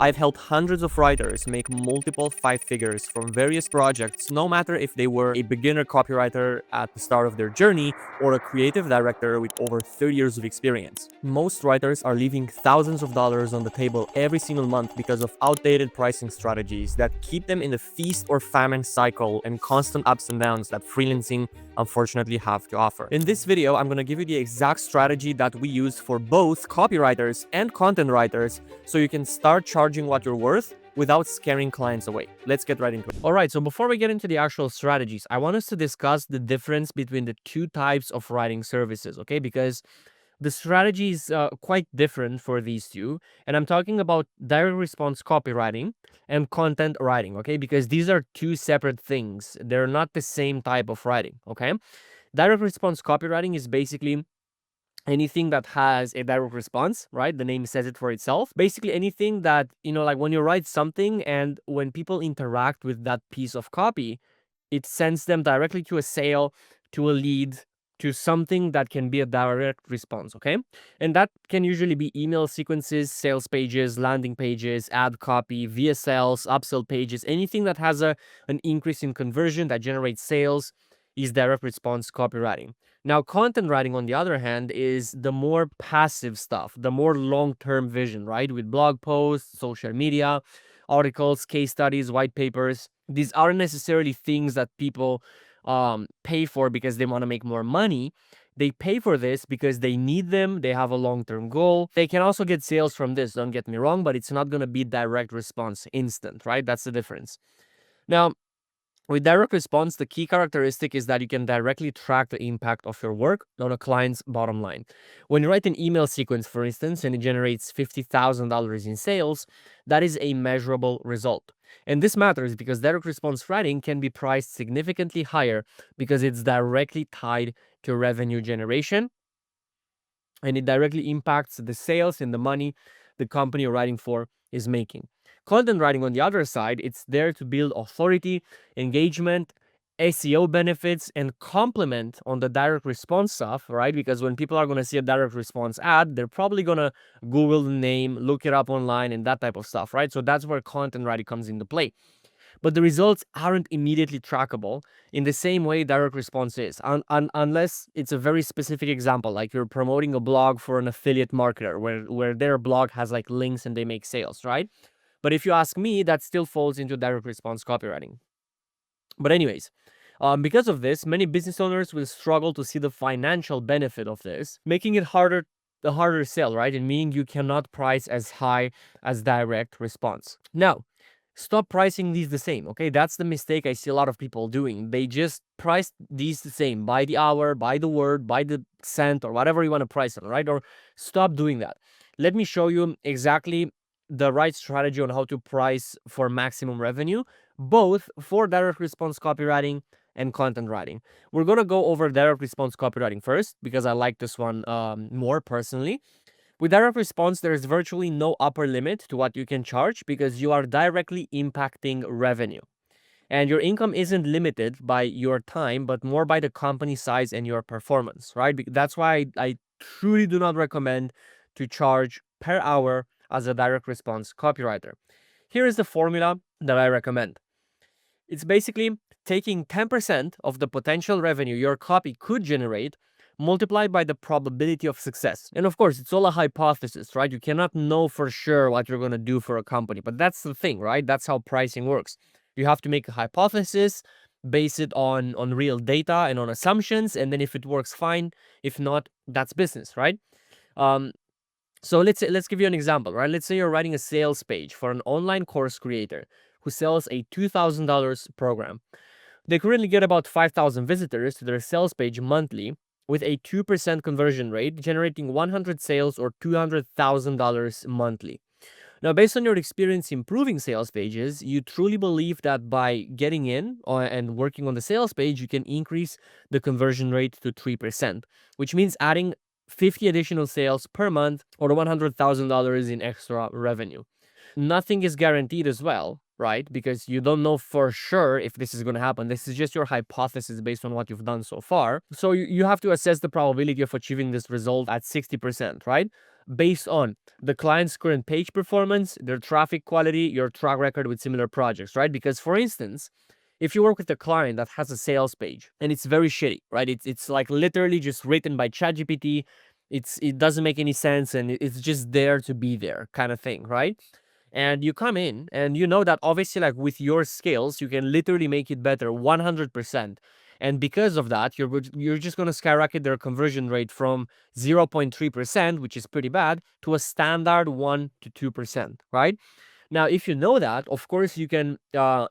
I've helped hundreds of writers make multiple five figures from various projects, no matter if they were a beginner copywriter at the start of their journey or a creative director with over 30 years of experience. Most writers are leaving thousands of dollars on the table every single month because of outdated pricing strategies that keep them in the feast or famine cycle and constant ups and downs that freelancing unfortunately have to offer. In this video, I'm going to give you the exact strategy that we use for both copywriters and content writers so you can start charging what you're worth without scaring clients away. Let's get right into it. All right, so before we get into the actual strategies, I want us to discuss the difference between the two types of writing services, okay? Because the strategy is quite different for these two. And I'm talking about direct response copywriting and content writing, okay? Because these are two separate things. They're not the same type of writing, okay? Direct response copywriting is basically anything that has a direct response, right? The name says it for itself. Basically anything that, like when you write something and when people interact with that piece of copy, it sends them directly to a sale, to a lead, to something that can be a direct response, okay? And that can usually be email sequences, sales pages, landing pages, ad copy, VSLs, upsell pages, anything that has an increase in conversion that generates sales is direct response copywriting. Now, content writing, on the other hand, is the more passive stuff, the more long-term vision, right? With blog posts, social media, articles, case studies, white papers. These aren't necessarily things that people pay for because they want to make more money. They pay for this because they need them. They have a long-term goal. They can also get sales from this, don't get me wrong, but it's not going to be direct response instant, right? That's the difference. Now, with direct response, the key characteristic is that you can directly track the impact of your work on a client's bottom line. When you write an email sequence, for instance, and it generates $50,000 in sales, that is a measurable result. And this matters because direct response writing can be priced significantly higher because it's directly tied to revenue generation and it directly impacts the sales and the money the company you're writing for is making. Content writing, on the other side, it's there to build authority, engagement, SEO benefits, and complement on the direct response stuff, right? Because when people are going to see a direct response ad, they're probably going to Google the name, look it up online, and that type of stuff, right? So that's where content writing comes into play. But the results aren't immediately trackable in the same way direct response is, unless it's a very specific example, like you're promoting a blog for an affiliate marketer where their blog has like links and they make sales, right? But if you ask me, that still falls into direct response copywriting. But anyways, because of this, many business owners will struggle to see the financial benefit of this, making it a harder sell, right? And meaning you cannot price as high as direct response. Now, stop pricing these the same, okay? That's the mistake I see a lot of people doing. They just price these the same by the hour, by the word, by the cent, or whatever you want to price them, right? Or stop doing that. Let me show you exactly the right strategy on how to price for maximum revenue, both for direct response copywriting and content writing. We're going to go over direct response copywriting first because I like this one more personally. With direct response, there is virtually no upper limit to what you can charge because you are directly impacting revenue. And your income isn't limited by your time, but more by the company size and your performance, right? That's why I truly do not recommend to charge per hour as a direct response copywriter. Here is the formula that I recommend. It's basically taking 10% of the potential revenue your copy could generate multiplied by the probability of success. And of course, it's all a hypothesis, right? You cannot know for sure what you're going to do for a company, but that's the thing, right? That's how pricing works. You have to make a hypothesis, base it on real data and on assumptions, and then if it works, fine. If not, that's business, right? So let's give you an example, right? Let's say you're writing a sales page for an online course creator who sells a $2,000 program. They currently get about 5,000 visitors to their sales page monthly with a 2% conversion rate, generating 100 sales or $200,000 monthly. Now, based on your experience improving sales pages, you truly believe that by getting in and working on the sales page, you can increase the conversion rate to 3%, which means adding 50 additional sales per month or $100,000 in extra revenue. Nothing is guaranteed as well, right? Because you don't know for sure if this is going to happen. This is just your hypothesis based on what you've done so far. So you have to assess the probability of achieving this result at 60%, right? Based on the client's current page performance, their traffic quality, your track record with similar projects, right? Because for instance, if you work with a client that has a sales page and it's very shitty, right? It's like literally just written by ChatGPT. It doesn't make any sense and it's just there to be there kind of thing, right? And you come in and you know that obviously like with your skills you can literally make it better 100%. And because of that, you're just going to skyrocket their conversion rate from 0.3%, which is pretty bad, to a standard 1 to 2%, right? Now, if you know that, of course, you can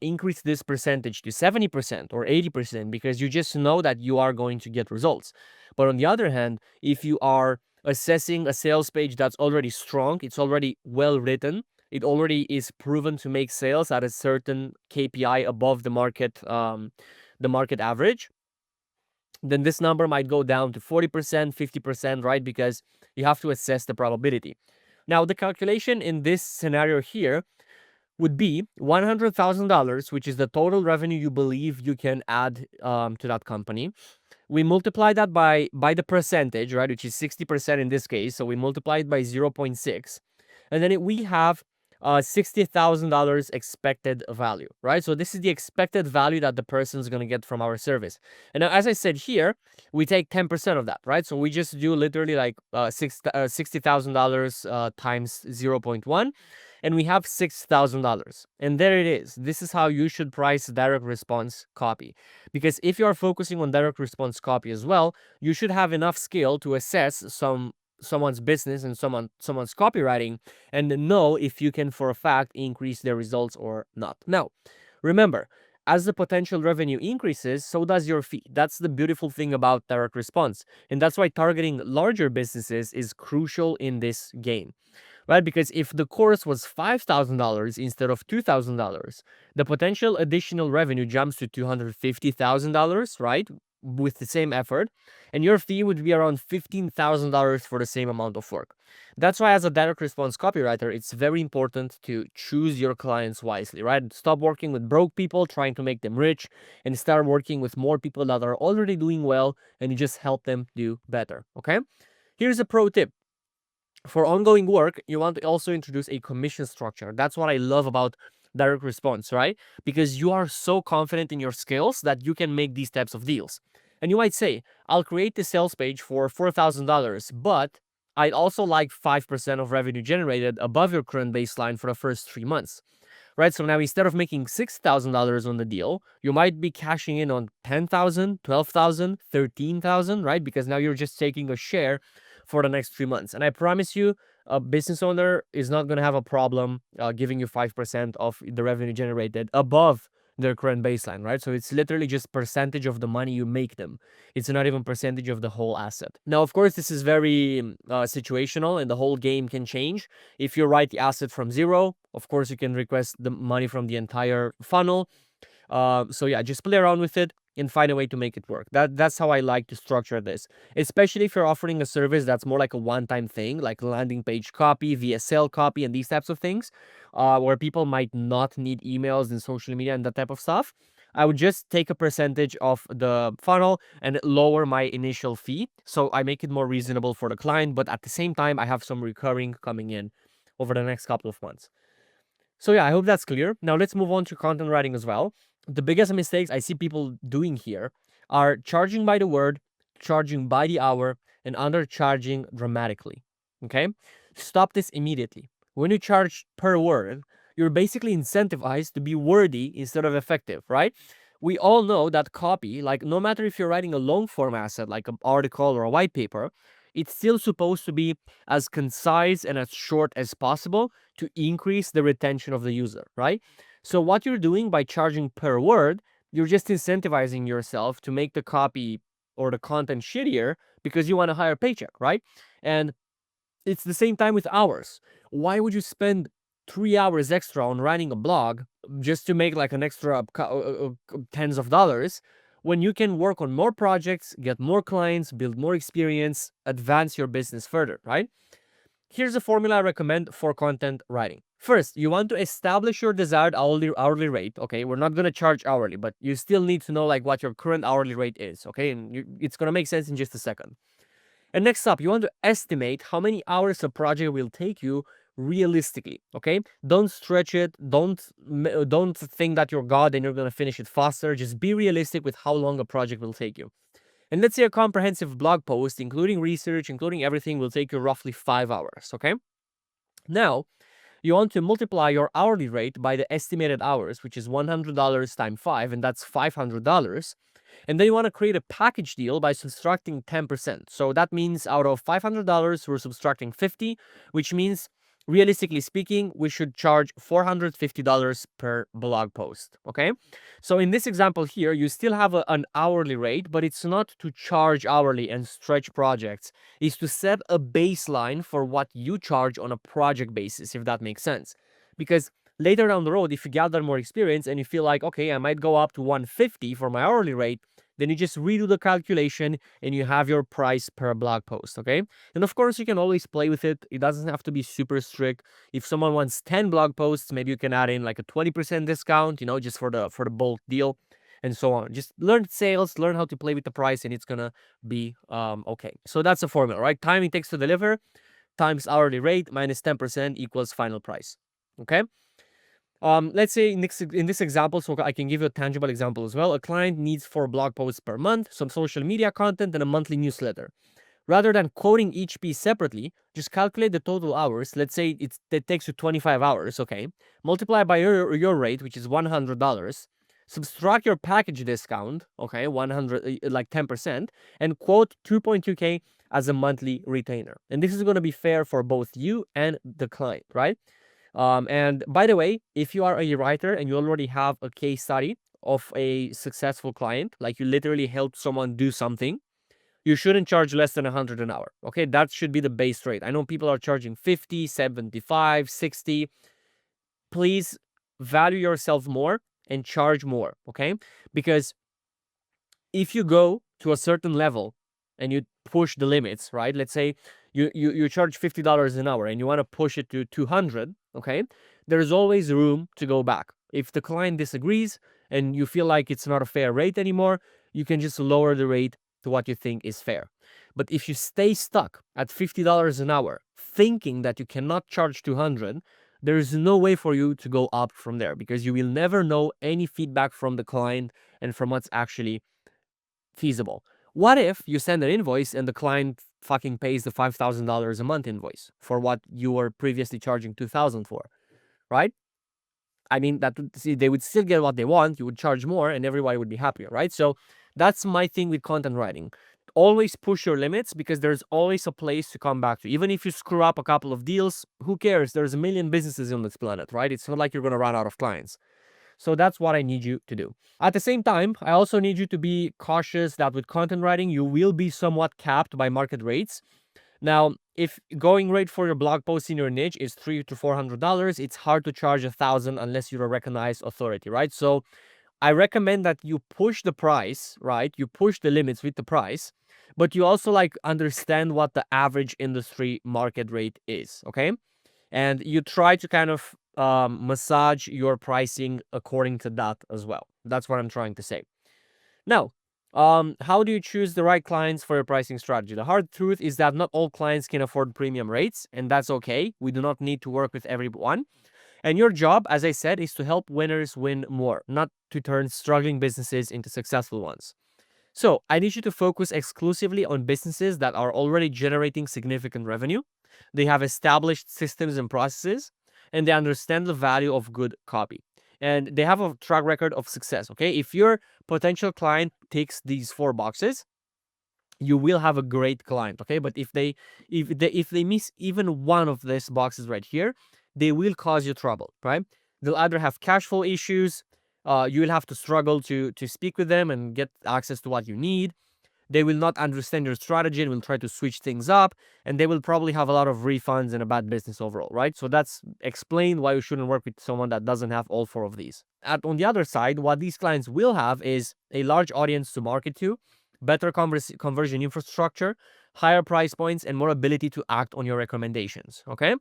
increase this percentage to 70% or 80% because you just know that you are going to get results. But on the other hand, if you are assessing a sales page that's already strong, it's already well written, it already is proven to make sales at a certain KPI above the market average, then this number might go down to 40%, 50%, right? Because you have to assess the probability. Now, the calculation in this scenario here would be $100,000, which is the total revenue you believe you can add to that company. We multiply that by the percentage, right, which is 60% in this case. So we multiply it by 0.6. And then we have $60,000 expected value, right? So this is the expected value that the person is going to get from our service. And now, as I said here, we take 10% of that, right? So we just do literally like $60,000 times 0.1, and we have $6,000. And there it is. This is how you should price direct response copy. Because if you are focusing on direct response copy as well, you should have enough skill to assess someone's business and someone's copywriting and know if you can for a fact increase their results or not. Now, remember, as the potential revenue increases, so does your fee. That's the beautiful thing about direct response. And that's why targeting larger businesses is crucial in this game, right? Because if the course was $5,000 instead of $2,000, the potential additional revenue jumps to $250,000, right? With the same effort, and your fee would be around $15,000 for the same amount of work. That's why, as a direct response copywriter, it's very important to choose your clients wisely, right? Stop working with broke people, trying to make them rich, and start working with more people that are already doing well, and you just help them do better, okay? Here's a pro tip. For ongoing work, you want to also introduce a commission structure. That's what I love about direct response, right? Because you are so confident in your skills that you can make these types of deals. And you might say, I'll create the sales page for $4,000, but I'd also like 5% of revenue generated above your current baseline for the first 3 months, right? So now instead of making $6,000 on the deal, you might be cashing in on 10,000, 12,000, 13,000, right? Because now you're just taking a share for the next 3 months. And I promise you, a business owner is not going to have a problem giving you 5% of the revenue generated above their current baseline, right? So it's literally just percentage of the money you make them. It's not even percentage of the whole asset. Now, of course, this is very situational and the whole game can change. If you write the asset from zero, of course, you can request the money from the entire funnel. So yeah, just play around with it and find a way to make it work. That's how I like to structure this, especially if you're offering a service that's more like a one-time thing, like landing page copy, VSL copy, and these types of things, where people might not need emails and social media and that type of stuff. I would just take a percentage of the funnel and lower my initial fee, so I make it more reasonable for the client, but at the same time, I have some recurring coming in over the next couple of months. So yeah, I hope that's clear. Now let's move on to content writing as well. The biggest mistakes I see people doing here are charging by the word, charging by the hour, and undercharging dramatically. Okay? Stop this immediately. When you charge per word, you're basically incentivized to be wordy instead of effective, right? We all know that copy, like no matter if you're writing a long form asset like an article or a white paper, it's still supposed to be as concise and as short as possible to increase the retention of the user, right? So what you're doing by charging per word, you're just incentivizing yourself to make the copy or the content shittier because you want a higher paycheck, right? And it's the same time with hours. Why would you spend 3 hours extra on writing a blog just to make like an extra tens of dollars when you can work on more projects, get more clients, build more experience, advance your business further, right? Here's a formula I recommend for content writing. First, you want to establish your desired hourly rate. Okay, we're not gonna charge hourly, but you still need to know like what your current hourly rate is. Okay, and it's gonna make sense in just a second. And next up, you want to estimate how many hours a project will take you realistically. Okay, don't stretch it. Don't think that you're God and you're gonna finish it faster. Just be realistic with how long a project will take you. And let's say a comprehensive blog post, including research, including everything, will take you roughly 5 hours. Okay. Now, you want to multiply your hourly rate by the estimated hours, which is $100 times 5, and that's $500. And then you want to create a package deal by subtracting 10%. So that means out of $500, we're subtracting 50, which means realistically speaking, we should charge $450 per blog post. Okay. So in this example here, you still have an hourly rate, but it's not to charge hourly and stretch projects. It's to set a baseline for what you charge on a project basis, if that makes sense. Because later down the road, if you gather more experience and you feel like, okay, I might go up to 150 for my hourly rate, then you just redo the calculation and you have your price per blog post. Okay. And of course, you can always play with it. It doesn't have to be super strict. If someone wants 10 blog posts, maybe you can add in like a 20% discount, just for the bulk deal and so on. Just learn sales, learn how to play with the price, and it's gonna be okay. So that's the formula, right? Time it takes to deliver times hourly rate minus 10% equals final price. Okay. Let's say in this example, so I can give you a tangible example as well. A client needs 4 blog posts per month, some social media content, and a monthly newsletter. Rather than quoting each piece separately, just calculate the total hours. Let's say it takes you 25 hours, okay? Multiply by your rate, which is $100. Subtract your package discount, okay, 100, like 10%, and quote 2.2K as a monthly retainer. And this is going to be fair for both you and the client, right? And by the way, if you are a writer and you already have a case study of a successful client, like you literally helped someone do something, you shouldn't charge less than 100 an hour. Okay, that should be the base rate. I know people are charging 50, 75, 60. Please value yourself more and charge more. Okay, because if you go to a certain level and you push the limits, right? Let's say you charge $50 an hour and you want to push it to 200, okay? There's always room to go back. If the client disagrees and you feel like it's not a fair rate anymore, you can just lower the rate to what you think is fair. But if you stay stuck at $50 an hour thinking that you cannot charge 200, there is no way for you to go up from there, because you will never know any feedback from the client and from what's actually feasible. What if you send an invoice and the client fucking pays the $5,000 a month invoice for what you were previously charging $2,000 for, right? I mean, they would still get what they want. You would charge more and everybody would be happier, right? So that's my thing with content writing. Always push your limits, because there's always a place to come back to. Even if you screw up a couple of deals, who cares? There's a million businesses on this planet, right? It's not like you're going to run out of clients. So that's what I need you to do. At the same time, I also need you to be cautious that with content writing, you will be somewhat capped by market rates. Now, if going rate for your blog post in your niche is $300 to $400, it's hard to charge $1,000 unless you're a recognized authority, right? So I recommend that you push the price, right? You push the limits with the price, but you also understand what the average industry market rate is, okay? And you try to kind of massage your pricing according to that as well. That's what I'm trying to say. Now, how do you choose the right clients for your pricing strategy? The hard truth is that not all clients can afford premium rates, and that's okay. We do not need to work with everyone. And your job, as I said, is to help winners win more, not to turn struggling businesses into successful ones. So I need you to focus exclusively on businesses that are already generating significant revenue. They have established systems and processes, and they understand the value of good copy. And they have a track record of success, okay? If your potential client ticks these 4 boxes, you will have a great client, okay? But if they miss even one of these boxes right here, they will cause you trouble, right? They'll either have cash flow issues, you will have to struggle to speak with them and get access to what you need. They will not understand your strategy and will try to switch things up, and they will probably have a lot of refunds and a bad business overall, right? So that's explain why you shouldn't work with someone that doesn't have all 4 of these. On the other side, what these clients will have is a large audience to market to, better conversion infrastructure, higher price points, and more ability to act on your recommendations. Okay?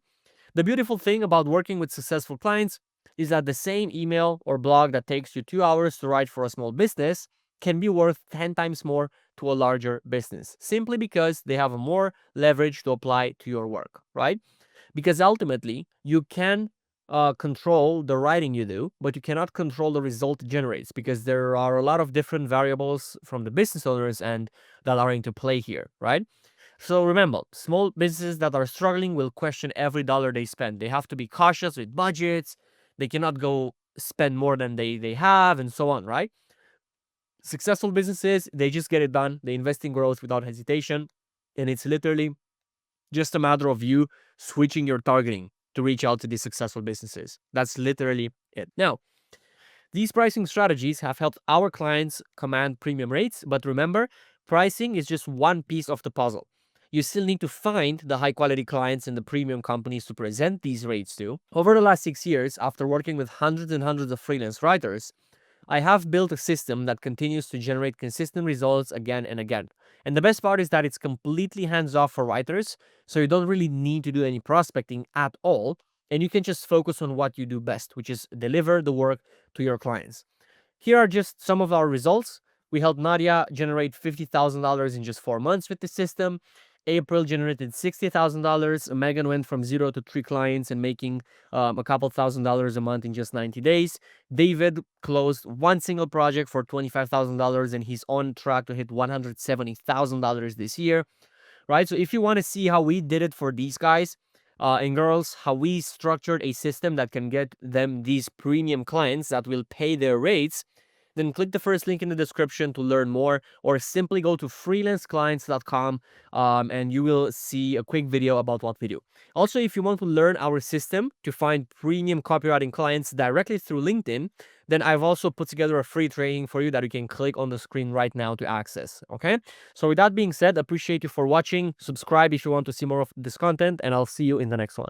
The beautiful thing about working with successful clients is that the same email or blog that takes you 2 hours to write for a small business can be worth 10 times more to a larger business, simply because they have more leverage to apply to your work, right? Because ultimately, you can control the writing you do, but you cannot control the result it generates, because there are a lot of different variables from the business owners and that are into play here, right? So remember, small businesses that are struggling will question every dollar they spend. They have to be cautious with budgets. They cannot go spend more than they have, and so on, right? Successful businesses, they just get it done. They invest in growth without hesitation. And it's literally just a matter of you switching your targeting to reach out to these successful businesses. That's literally it. Now, these pricing strategies have helped our clients command premium rates, but remember, pricing is just one piece of the puzzle. You still need to find the high quality clients and the premium companies to present these rates to. Over the last 6 years, after working with hundreds and hundreds of freelance writers, I have built a system that continues to generate consistent results again and again. And the best part is that it's completely hands off for writers, so you don't really need to do any prospecting at all. And you can just focus on what you do best, which is deliver the work to your clients. Here are just some of our results. We helped Nadia generate $50,000 in just 4 months with the system. April generated $60,000. Megan went from 0 to 3 clients and making a couple $1,000s a month in just 90 days. David closed one single project for $25,000 and he's on track to hit $170,000 this year, right? So if you want to see how we did it for these guys and girls, how we structured a system that can get them these premium clients that will pay their rates, then click the first link in the description to learn more, or simply go to freelanceclients.com and you will see a quick video about what we do. Also, if you want to learn our system to find premium copywriting clients directly through LinkedIn, then I've also put together a free training for you that you can click on the screen right now to access. Okay? So with that being said, appreciate you for watching. Subscribe if you want to see more of this content, and I'll see you in the next one.